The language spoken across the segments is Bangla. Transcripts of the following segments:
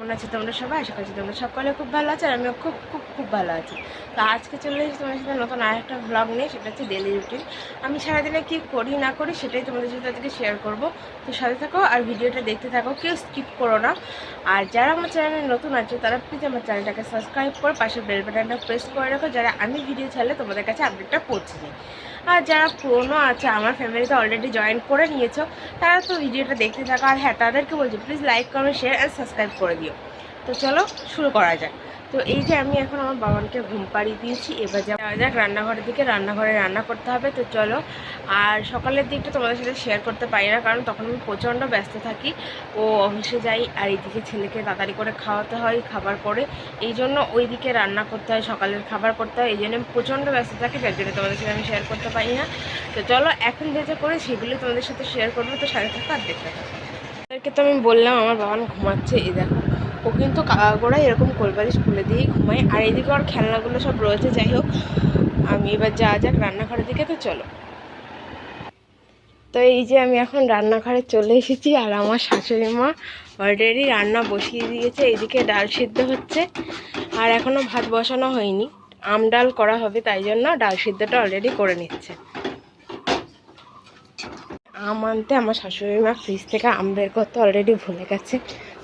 কেমন আছো তোমরা সবাই? আশা করছি তোমরা সকলে খুব ভালো আছো, আর আমিও খুব খুব খুব ভালো আছি। তো আজকে চলে এসেছি তোমাদের সাথে নতুন আরেকটা ভ্লগ নিয়ে। সেটা হচ্ছে ডেলি রুটিন। আমি সারাদিনে কী করি না করি সেটাই তোমাদের সাথে আজকে শেয়ার করবো। তো সাথে থাকো আর ভিডিওটা দেখতে থাকো, কেউ স্কিপ করো না। আর যারা আমার চ্যানেলে নতুন আছে তারা প্লিজ আমার চ্যানেলটাকে সাবস্ক্রাইব করে পাশে বেল বাটনটা প্রেস করে রাখো, যারা আমি ভিডিও ছাড়লে তোমাদের কাছে আপডেটটা পৌঁছে যায়। আর যারা পুরনো আছে আমার ফ্যামিলিতে অলরেডি জয়েন করে নিয়েছো, তারা তো ভিডিওটা দেখতে থাকো। আর হ্যাঁ, তাদেরকে বলছি please like comment share and subscribe করে দিও। তো চলো শুরু করা যাক। তো এই যে আমি এখন আমার বাবানকে ঘুম পাড়িয়ে দিয়েছি, এবার যাওয়া যাক রান্নাঘরের দিকে। রান্নাঘরে রান্না করতে হবে, তো চলো। আর সকালের দিকটা তোমাদের সাথে শেয়ার করতে পারি না, কারণ তখন আমি প্রচণ্ড ব্যস্ত থাকি। ও অফিসে যাই, আর এইদিকে ছেলেকে তাড়াতাড়ি করে খাওয়াতে হয় খাবার করে, এই জন্য ওই দিকে রান্না করতে হয়, সকালের খাবার করতে হয়, এই জন্য আমি প্রচণ্ড ব্যস্ত থাকি, যার জন্য তোমাদের সাথে আমি শেয়ার করতে পারি না। তো চলো এখন যে যে করে সেগুলি তোমাদের সাথে শেয়ার করবো, তো সাথে থাকো আর দেখতে থাকো। তাদেরকে তো আমি বললাম আমার বাবান ঘুমাচ্ছে, এই দেখো ও কিন্তু কাকাগোড়ায় এরকম কোলবালিশ খুলে দিয়েই ঘুমায়, আর এইদিকে ওর খেলনাগুলো সব রয়েছে। যাই হোক, আমি এবার যাওয়া যাক রান্নাঘরের দিকে, তো চলো। তো এই যে আমি এখন রান্নাঘরে চলে এসেছি, আর আমার শাশুড়ি মা অলরেডি রান্না বসিয়ে দিয়েছে। এইদিকে ডাল সিদ্ধ হচ্ছে, আর এখনও ভাত বসানো হয়নি। আম ডাল করা হবে, তাই জন্য ডাল সিদ্ধটা অলরেডি করে নিচ্ছে। আম আনতে আমার শাশুড়ি মা ফ্রিজ থেকে আম বের করতে অলরেডি ভুলে গেছে।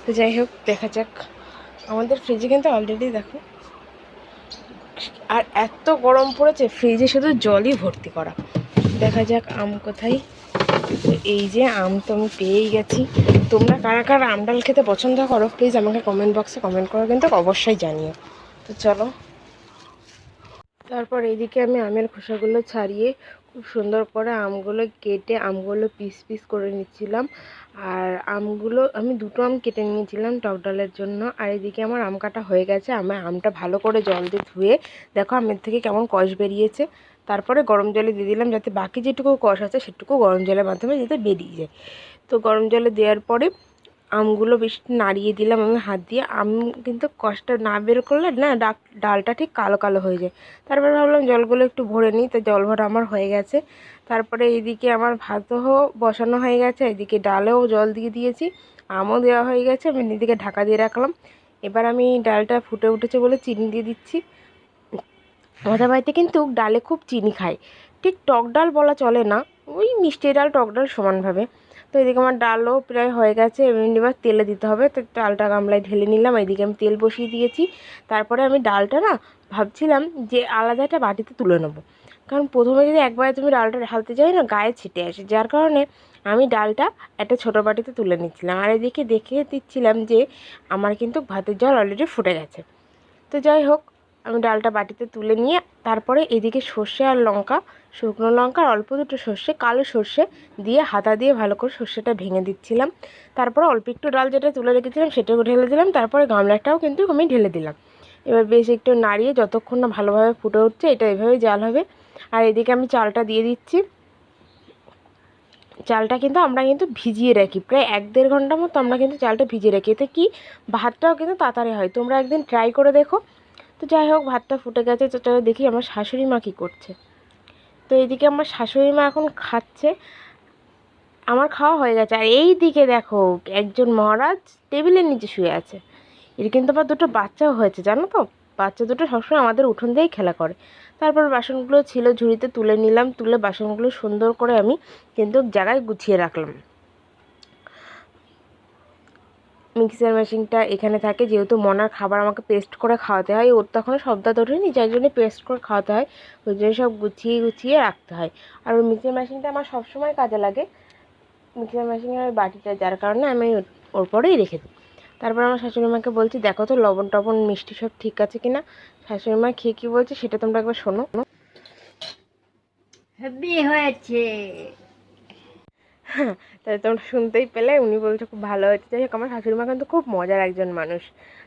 তো যাই হোক, দেখা যাক। আমাদের ফ্রিজে কিন্তু অলরেডি দেখো, আর এত গরম পড়েছে ফ্রিজে শুধু জলই ভর্তি করা। দেখা যাক আম কোথায়। তো এই যে আম তো আমি পেয়েই গেছি। তোমরা কারা কারা আম ডাল খেতে পছন্দ করো প্লিজ আমাকে কমেন্ট বক্সে কমেন্ট করো, কিন্তু অবশ্যই জানিও। তো চলো। তারপর এইদিকে আমি আমের খোসাগুলো ছাড়িয়ে খুব সুন্দর করে আমগুলো কেটে আমগুলো পিস পিস করে নিচ্ছিলাম। আর আমগুলো আমি দুটো আম কেটে নিয়েছিলাম টক ডালের জন্য। আর এদিকে আমার আম কাটা হয়ে গেছে। আমি আমটা ভালো করে জল দিয়ে ধুয়ে, দেখো আমের থেকে কেমন কষ বেরিয়েছে। তারপরে গরম জলে দিয়ে দিলাম, যাতে বাকি যেটুকু কষ আছে সেটুকু গরম জলের মাধ্যমে যাতে বেরিয়ে যায়। তো গরম জলে দেওয়ার পরে আমগুলো বেশ নাড়িয়ে দিলাম আমি হাত দিয়ে। আম কিন্তু কষটা না বের করলে না ডালটা ঠিক কালো কালো হয়ে যায়। তারপরে ভাবলাম জলগুলো একটু ভরে নিই, তো জল ভরা আমার হয়ে গেছে। তারপরে এইদিকে আমার ভাতও বসানো হয়ে গেছে, এদিকে ডালেও জল দিয়ে দিয়েছি, আমও দেওয়া হয়ে গেছে। আমি এদিকে ঢাকা দিয়ে রাখলাম। এবার আমি ডালটা ফুটে উঠেছে বলে চিনি দিয়ে দিচ্ছি। আমাদের বাড়িতে কিন্তু ডালে খুব চিনি খায়, ঠিক টক ডাল বলা চলে না, ওই মিষ্টি ডাল টক ডাল সমানভাবে। তো এদিকে আমার ডালও প্রায় হয়ে গেছে, এবার তেলে দিতে হবে। তো ডালটা গামলায় ঢেলে নিলাম, এদিকে আমি তেল বসিয়ে দিয়েছি। তারপরে আমি ডালটা না ভাবছিলাম যে আলাদা একটা বাটিতে তুলে নেবো, কারণ প্রথমে যদি একবারে তুমি ডালটা ঢালতে যাই না গায়ে ছিটে আসে, যার কারণে আমি ডালটা একটা ছোটো বাটিতে তুলে নিচ্ছিলাম। আর এদিকে দেখে দিচ্ছিলাম যে আমার কিন্তু ভাতের জল অলরেডি ফুটে গেছে। তো যাই হোক, আমি ডালটা বাটিতে তুলে নিয়ে তারপরে এদিকে সর্ষে আর লঙ্কা, শুকনো লঙ্কা আর অল্প দুটো সর্ষে, কালো সর্ষে দিয়ে হাতা দিয়ে ভালো করে সর্ষেটা ভেঙে দিচ্ছিলাম। তারপরে অল্প একটু ডাল যেটা তুলে রেখেছিলাম সেটাও ঢেলে দিলাম, তারপরে গামলাটাও কিন্তু আমি ঢেলে দিলাম। এবার বেশ একটু নাড়িয়ে যতক্ষণ না ভালোভাবে ফুটে উঠছে, এটা এভাবে জাল হবে। আর এদিকে আমি চালটা দিয়ে দিচ্ছি। চালটা কিন্তু আমরা কিন্তু ভিজিয়ে রাখি, প্রায় 1-1.5 ঘন্টা মতো আমরা কিন্তু চালটা ভিজিয়ে রাখি, এতে কি ভাতটাও কিন্তু তাড়াতাড়ি হয়। তোমরা একদিন ট্রাই করে দেখো। তো যাই হোক, ভাতটা ফুটে গেছে, তো চলো দেখি আমার শাশুড়ি মা কী করছে। তো এইদিকে আমার শাশুড়ি মা এখন খাচ্ছে, আমার খাওয়া হয়ে গেছে। আর এই দিকে দেখো একজন মহারাজ টেবিলের নিচে শুয়ে আছে। এর কিন্তু আবার দুটো বাচ্চাও হয়েছে, জানো তো। বাচ্চা দুটো সবসময় আমাদের উঠোন দিয়েই খেলা করে। তারপর বাসনগুলো ছিল ঝুড়িতে তুলে নিলাম, তুলে বাসনগুলো সুন্দর করে আমি কিন্তু জায়গায় গুছিয়ে রাখলাম। মিক্সার মেশিনটা এখানে থাকে, যেহেতু মনার খাবার আমাকে পেস্ট করে খাওয়াতে হয়, ওর তখন সব দাঁত ওঠেনি, যার জন্য পেস্ট করে খাওয়াতে হয়, ওই জন্য সব গুছিয়ে গুছিয়ে রাখতে হয়। আর ওই মিক্সার মেশিনটা আমার সবসময় কাজে লাগে, মিক্সার মেশিনের ওই বাটিটা, যার কারণে আমি ওর পরেই রেখে দিই। তারপর আমার শাশুড়ি মাকে বলছি দেখো তো লবণ টবণ মিষ্টি সব ঠিক আছে কিনা। শাশুড়ি মা খেয়ে কী বলছে সেটা তোমরা একবার শোনো। হেভি হয়েছে। হ্যাঁ, তাই তোমরা শুনতেই পেলে, উনি বলছে খুব ভালো হয়েছে। যাই হোক, আমার শাশুড়ি মা কিন্তু খুব মজার একজন মানুষ।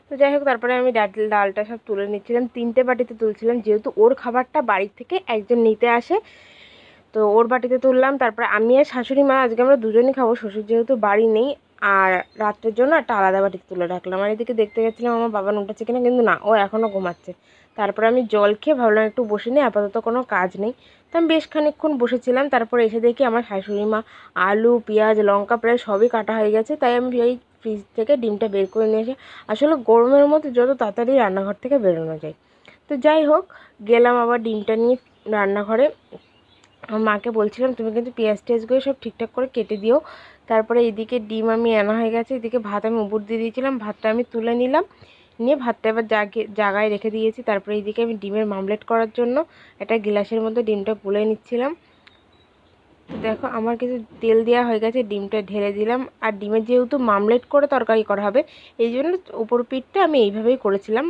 তো যাই হোক, তারপরে আমি ডালটা সব তুলে নিচ্ছিলাম, 3টে বাটিতে তুলছিলাম, যেহেতু ওর খাবারটা বাড়ির থেকে একজন নিতে আসে, তো ওর বাটিতে তুললাম। তারপরে আমি আর শাশুড়ি মা আজকে আমরা দুজনই খাবো, শ্বশুর যেহেতু বাড়ি নেই, আর রাত্রের জন্য একটা আলাদা বাটিতে তুলে রাখলাম। আর এদিকে দেখতে গেছিলাম আমার বাবা উঠেছে কিনা, কিন্তু না, ও এখনও ঘুমাচ্ছে। তারপরে আমি জল খেয়ে ভাবলাম একটু বসে নিই, আপাতত কোনো কাজ নেই। তো আমি বেশ খানিকক্ষণ বসেছিলাম। তারপরে এসে দেখি আমার শাশুড়ি মা আলু পেঁয়াজ লঙ্কা প্রায় সবই কাটা হয়ে গেছে, তাই আমি এই ফ্রিজ থেকে ডিমটা বের করে নিয়ে এসে, আসলে গরমের মধ্যে যত তাড়াতাড়ি রান্নাঘর থেকে বেরোনো যায়। তো যাই হোক, গেলাম আবার ডিমটা নিয়ে রান্নাঘরে। মাকে বলছিলাম তুমি কিন্তু পেঁয়াজ টেয়াজগুলো সব ঠিকঠাক করে কেটে দিও। তারপরে এদিকে ডিম আমি আনা হয়ে গেছে, এদিকে ভাত আমি উপর দিয়ে দিয়েছিলাম, ভাতটা আমি তুলে নিলাম, নিয়ে ভাতটা এবার জায়গায় রেখে দিয়েছি। তারপরে এইদিকে আমি ডিমের মামলেট করার জন্য একটা গ্লাসের মধ্যে ডিমটা গুলে নিচ্ছিলাম। দেখো আমার কিছু তেল দেওয়া হয়ে গেছে, ডিমটা ঢেলে দিলাম। আর ডিমের যেহেতু মামলেট করে তরকারি করা হবে, এই জন্য উপর পিঠটা আমি এইভাবেই করেছিলাম।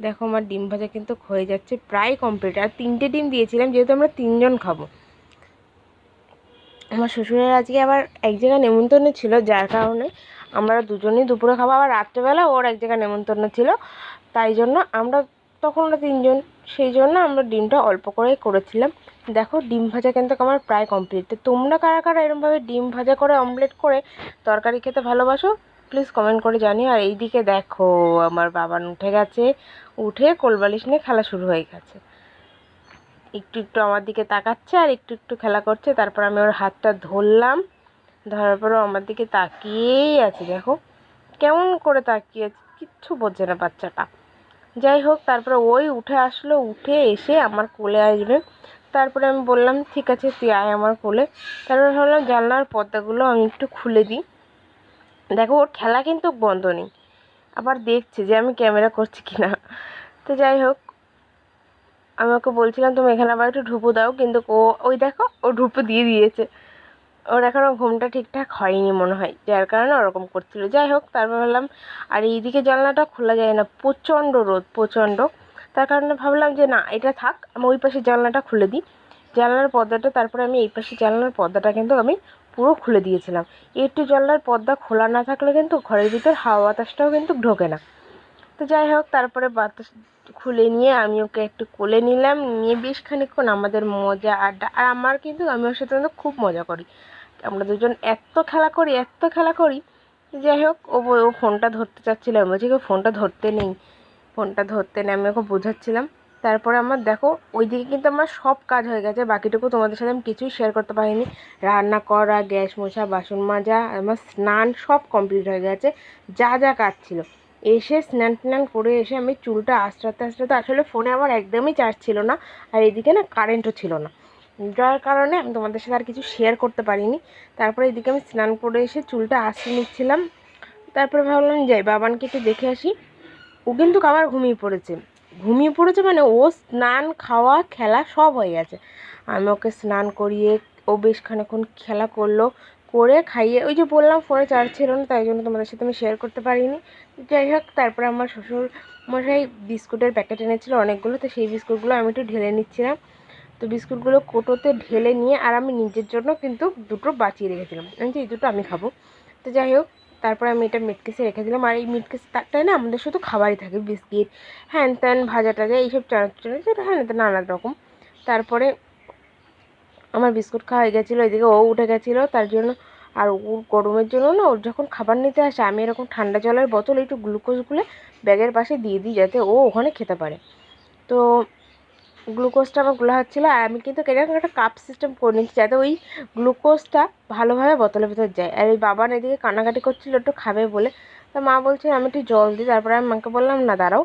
দেখো আমার ডিম ভাজা কিন্তু হয়ে যাচ্ছে, প্রায় কমপ্লিট। আর 3টে ডিম দিয়েছিলাম যেহেতু আমরা 3জন খাবো। আমার শ্বশুরের আজকে আবার এক জায়গায় নেমন্তন্ন ছিল, যার কারণে আমরা দুজনেই দুপুরে খাবো। আবার রাত্রেবেলা ওর এক জায়গায় নেমন্তন্ন ছিল, তাই জন্য আমরা তখন ওরা 3জন, সেই জন্য আমরা ডিমটা অল্প করেই করেছিলাম। দেখো ডিম ভাজা কিন্তু আমার প্রায় কমপ্লিট। তো তোমরা কারা কারা এরমভাবে ডিম ভাজা করে অমলেট করে তরকারি খেতে ভালোবাসো প্লিজ কমেন্ট করে জানিও। আর এইদিকে দেখো আমার বাবান উঠে গেছে, উঠে কোলবালিশ নিয়ে খেলা শুরু হয়ে গেছে। একটু একটু আমার দিকে তাকাচ্ছে আর একটু একটু খেলা করছে। তারপর আমি ওর হাতটা ধরলাম, ধরার পরও আমার দিকে তাকিয়েই আছে। দেখো কেমন করে তাকিয়ে আছে, কিচ্ছু বোঝে না বাচ্চাটা। যাই হোক, তারপরে ওই উঠে আসলো, উঠে এসে আমার কোলে আসবে। তারপরে আমি বললাম ঠিক আছে তুই আয় আমার কোলে। তারপরে ভাবলাম জানলার পর্দাগুলো আমি একটু খুলে দিই। দেখো ওর খেলা কিন্তু বন্ধ নেই, আবার দেখছে যে আমি ক্যামেরা করছি কিনা। তো যাই হোক, আমি ওকে বলছিলাম তুমি এখানে আবার একটু ঢুপো দাও, কিন্তু ওই দেখো ও ঢুপো দিয়ে দিয়েছে। ওর এখনও ঘুমটা ঠিকঠাক হয়নি মনে হয়, যার কারণে ওরকম করছিল। যাই হোক, তারপর ভাবলাম আর এইদিকে জানলাটা খোলা যায় না, প্রচণ্ড রোদ, প্রচণ্ড। তার কারণে ভাবলাম যে না এটা থাক, আমি ওই পাশে জানলাটা খুলে দিই, জানলার পর্দাটা। তারপরে আমি এই পাশে জানলার পর্দাটা কিন্তু আমি পুরো খুলে দিয়েছিলাম। একটু জানলার পর্দা খোলা না থাকলে কিন্তু ঘরের ভিতর হাওয়া বাতাসটাও কিন্তু ঢোকে না। তো যাই হোক, তারপরে বাতাস খুলে নিয়ে আমি ওকে একটু কোলে নিলাম, নিয়ে বেশ খানিকক্ষণ আমাদের মজা আড্ডা। আর আমার কিন্তু আমি ওর সাথে কিন্তু খুব মজা করি, আমরা দুজন এত খেলা করি, এত খেলা করি। যাই হোক, ও ফোনটা ধরতে চাচ্ছিল, আমি বলছি ফোনটা ধরতে নেই, ফোনটা ধরতে নেই, আমি ওকে বোঝাচ্ছিলাম। তারপরে আমার দেখো ওইদিকে কিন্তু আমার সব কাজ হয়ে গেছে, বাকিটুকু তোমাদের সাথে আমি কিছুই শেয়ার করতে পারিনি। রান্না করা, গ্যাস মোছা, বাসন মাজা, আমার স্নান সব কমপ্লিট হয়ে গেছে, যা যা কাজ ছিল। এসে স্নান টান করে এসে আমি চুলটা আঁচড়াতে আঁচড়াতে, আসলে ফোনে আমার একদমই চার্জ ছিল না, আর এদিকে না কারেন্টও ছিল না, যার কারণে আমি তোমাদের সাথে আর কিছু শেয়ার করতে পারিনি। তারপরে এদিকে আমি স্নান করে এসে চুলটা আঁচড়ে নিচ্ছিলাম। তারপরে ভাবলাম যাই বাবানকে একটু দেখে আসি। ও কিন্তু আবার ঘুমিয়ে পড়েছে, ঘুমিয়ে পড়েছে মানে ও স্নান খাওয়া খেলা সব হয়ে গেছে। আমি ওকে স্নান করিয়ে ও বেশ খানিকক্ষণ খেলা করলো, করে খাইয়ে, ওই যে বললাম ফোনে চার্জ ছিল না, তাই জন্য তোমাদের সাথে আমি শেয়ার করতে পারিনি। যাই হোক, তারপরে আমার শ্বশুর মশাই বিস্কুটের প্যাকেট এনেছিল অনেকগুলো, তো সেই বিস্কুটগুলো আমি একটু ঢেলে নিচ্ছিলাম। তো বিস্কুটগুলো কোটোতে ঢেলে নিয়ে আর আমি নিজের জন্য কিন্তু দুটো বাঁচিয়ে রেখেছিলাম, আমি যে এই দুটো আমি খাবো। তো যাই হোক, তারপরে আমি এটা মিটকেসে রেখে দিলাম। আর এই মিটকেস তারটায় না আমাদের শুধু খাবারই থাকে, বিস্কিট হ্যান ত্যান ভাজা টাজা এইসব যেটা হ্যান ত্যান নানা রকম। তারপরে আমার বিস্কুট খাওয়া হয়ে গেছিলো, এদিকে ও উঠে গেছিলো তার জন্য। আর ওর গরমের জন্য না, ওর যখন খাবার নিতে আসে আমি এরকম ঠান্ডা জলের বোতল একটু গ্লুকোজ গুলে ব্যাগের পাশে দিয়ে দিই, যাতে ও ওখানে খেতে পারে। তো গ্লুকোজটা আমার গুলা হচ্ছিলো, আর আমি কিন্তু এরকম একটা কাপ সিস্টেম করে নিচ্ছি যাতে ওই গ্লুকোজটা ভালোভাবে বোতলের ভিতর যায়। আর এই বাবা এদিকে কান্নাকাটি করছিল একটু খাবে বলে, তা মা বলছে আমি একটু জল দিই। তারপরে আমি মাকে বললাম না দাঁড়াও,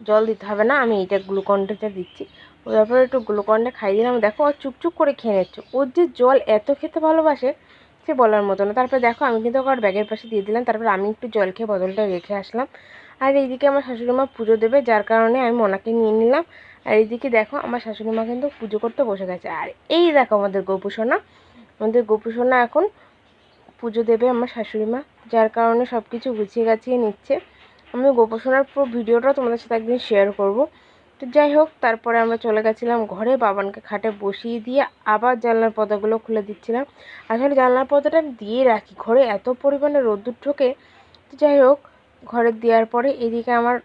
জল দিতে হবে না, আমি এইটা গ্লুকনডিটা দিচ্ছি। তারপরে একটু গ্লুকনটা খাইয়ে দিলাম। দেখো ও চুপচুপ করে খেয়ে নিচ্ছে, ওর যে জল এত খেতে ভালোবাসে সে বলার মতো না। তারপরে দেখো আমি কিন্তু ওর ব্যাগের পাশে দিয়ে দিলাম, তারপরে আমি একটু জল খেয়ে বোতলটা রেখে আসলাম। আর এইদিকে আমার শাশুড়ি মা পুজো দেবে, যার কারণে আমি মোনাকে নিয়ে নিলাম। আর এইদিকে দেখো আমার শাশুড়ি মা কিন্তু পুজো করতে বসে গেছে। আর এই দেখো আমাদের গোপু সোনা, আমাদের গোপু সোনা এখন পুজো দেবে আমার শাশুড়ি মা, যার কারণে সব কিছু গুছিয়ে গাছিয়ে নিচ্ছে। আমি গোপু সোনার পুরো ভিডিওটা তোমাদের সাথে একদিন শেয়ার করব। তো যাই হোক, তারপরে আমরা চলে গেছিলাম ঘরে, বাবানকে খাটে বসিয়ে দিয়ে আবার জানলার পর্দাগুলো খুলে দিচ্ছিলাম। আসলে জানলার পর্দাটা আমি দিয়ে রাখি, ঘরে এত পরিমাণে রোদ্দুর ঢোকে। তো যাই হোক, ঘরে দেওয়ার পরে এদিকে আমার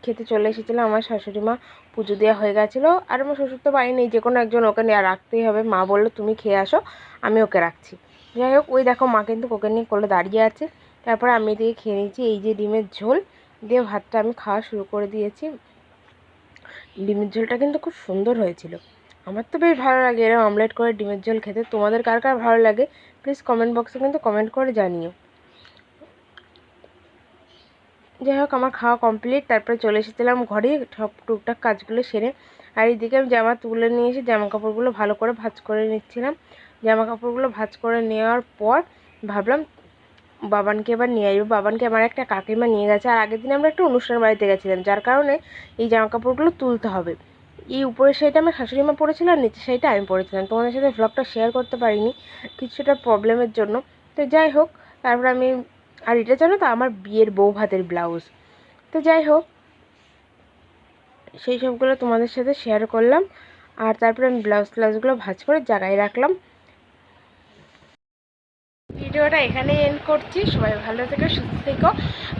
খেতে চলে এসেছিলো আমার শাশুড়ি মা, পুজো দেওয়া হয়ে গেছিলো। আর আমার শ্বশুর তো বাড়ি নেই, যে কোনো একজন ওকে নিয়ে রাখতেই হবে, মা বললো তুমি খেয়ে আসো আমি ওকে রাখছি। যাই হোক, ওই দেখো মা কিন্তু ওকে নিয়ে কোলে দাঁড়িয়ে আছে। তারপরে আমি এদিকে খেয়ে নিয়েছি এই যে ডিমের ঝোল দিয়ে, ভাতটা আমি খাওয়া শুরু করে দিয়েছি। ডিমের ঝোলটা কিন্তু খুব সুন্দর হয়েছিল, আমার তো বেশ ভালো লাগে এরকম অমলেট করে ডিমের ঝোল খেতে। তোমাদের কার কার ভালো লাগে প্লিজ কমেন্ট বক্সে কিন্তু কমেন্ট করে জানিও। যাই হোক আমার খাওয়া কমপ্লিট। তারপরে চলে এসেছিলাম ঘরে সব টুকটাক কাজগুলো সেরে। আর এইদিকে আমি জামা তুলে নিয়ে এসে জামা কাপড়গুলো ভালো করে ভাঁজ করে নিচ্ছিলাম। জামা কাপড়গুলো ভাঁজ করে নেওয়ার পর ভাবলাম বাবানকে এবার নিয়ে আসবো। বাবানকে আমার একটা কাকিমা নিয়ে গেছে। আর আগের দিন আমরা একটা অনুষ্ঠান বাড়িতে গেছিলাম, যার কারণে এই জামা কাপড়গুলো তুলতে হবে। এই উপরের শাড়িটা আমার শাশুড়ি মা পরেছিল আর নিচের শাড়িটা আমি পরেছিলাম। তোমাদের সাথে ভ্লগটা শেয়ার করতে পারিনি কিছুটা প্রবলেমের জন্য। তো যাই হোক, তারপর আমি, আর এটা জানো তো আমার বিয়ের বউ ভাতের ব্লাউজ। তো যাই হোক, সেই সবগুলো তোমাদের সাথে শেয়ার করলাম। আর তারপরে আমি ব্লাউজগুলো ভাঁজ করে জায়গায় রাখলাম। ভিডিওটা এখানেই এন্ড করছি। সবাই ভালো থেকো, সুস্থ থেকো।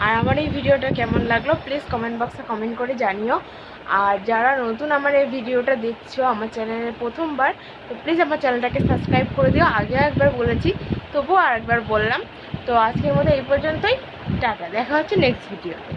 আর আমার এই ভিডিওটা কেমন লাগলো প্লিজ কমেন্ট বক্সে কমেন্ট করে জানিও। আর যারা নতুন আমার এই ভিডিওটা দেখছো আমার চ্যানেলের প্রথমবার, তো প্লিজ আমার চ্যানেলটাকে সাবস্ক্রাইব করে দিও। আগে একবার বলেছি, তবুও আরেকবার বললাম। তো আজকের মতো এই পর্যন্তই। টাটা, দেখা হচ্ছে নেক্সট ভিডিওতে।